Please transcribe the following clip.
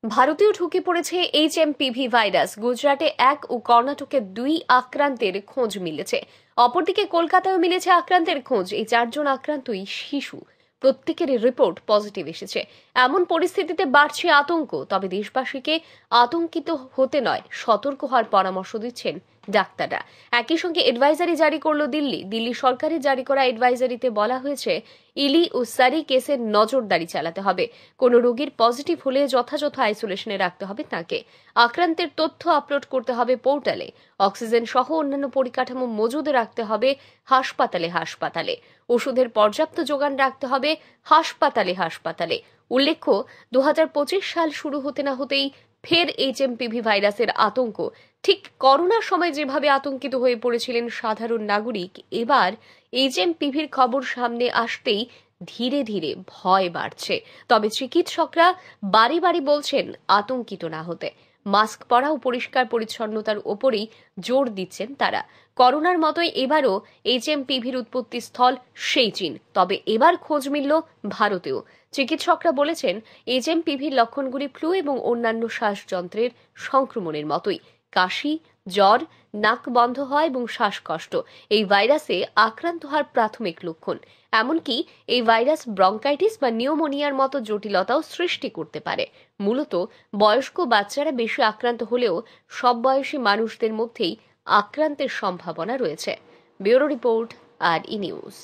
ভারতেও ঢুকে পড়েছে এইচএমপিভি ভাইরাস। গুজরাটে 1 ও কর্ণাটকে 2 আক্রান্তের খোঁজ মিলেছে। অপরদিকে কলকাতায়ও মিলেছে আক্রান্তের খোঁজ। এই 4 জন আক্রান্তই শিশু। প্রত্যেকের রিপোর্ট পজিটিভ এসেছে। এমন পরিস্থিতিতে বাড়ছে আতঙ্ক। তবে দেশবাসীকে আতঙ্কিত হতে নয়, সতর্ক হওয়ার পরামর্শ দিচ্ছেন ডাক্তাররা। একই সঙ্গে অ্যাডভাইজারি জারি করল দিল্লি সরকারের জারি করা অ্যাডভাইজারিতে বলা হয়েছে ইলি ও সারি কেসের নজরদারি চালাতে হবে। কোনো রোগীর পজিটিভ হলে যথাযথ আইসোলেশনে রাখতে হবে তাকে। আক্রান্তের তথ্য আপলোড করতে হবে পোর্টালে। অক্সিজেন সহ অন্যান্য পরিকাঠামো মজুদ রাখতে হবে হাসপাতালে। ওষুধের পর্যাপ্ত যোগান রাখতে হবে হাসপাতালে। উল্লেখ্য, 2025 সাল শুরু হতে না হতেই ফের এইচএমপিভি ভাইরাসের আতঙ্ক। ঠিক করোনার সময় যেভাবে আতঙ্কিত হয়ে পড়েছিলেন সাধারণ নাগরিক, এবার এইচএমপিভির খবর সামনে আসতেই ধীরে ধীরে ভয় বাড়ছে। তবে চিকিৎসকরা বারে বারে বলছেন আতঙ্কিত না হতে। মাস্ক পরা ও পরিষ্কার পরিচ্ছন্নতার ওপরেই জোর দিচ্ছেন তারা। করোনার মতোই এবারও এইচএমপিভির উৎপত্তি স্থল সেই চীন। তবে এবার খোঁজ মিলল ভারতেও। চিকিৎসকরা বলেছেন এইচএমপিভির লক্ষণগুলি ফ্লু এবং অন্যান্য শ্বাসযন্ত্রের সংক্রমণের মতোই। কাশি, জ্বর, নাক বন্ধ হয় এবং শ্বাসকষ্ট এই ভাইরাসে আক্রান্ত হওয়ার প্রাথমিক লক্ষণ। এমনকি এই ভাইরাস ব্রঙ্কাইটিস বা নিউমোনিয়ার মতো জটিলতাও সৃষ্টি করতে পারে। মূলত বয়স্ক বাচ্চারা বেশি আক্রান্ত হলেও সব বয়সী মানুষদের মধ্যেই আক্রান্তের সম্ভাবনা রয়েছে। ব্যুরো রিপোর্ট, আর ই নিউজ।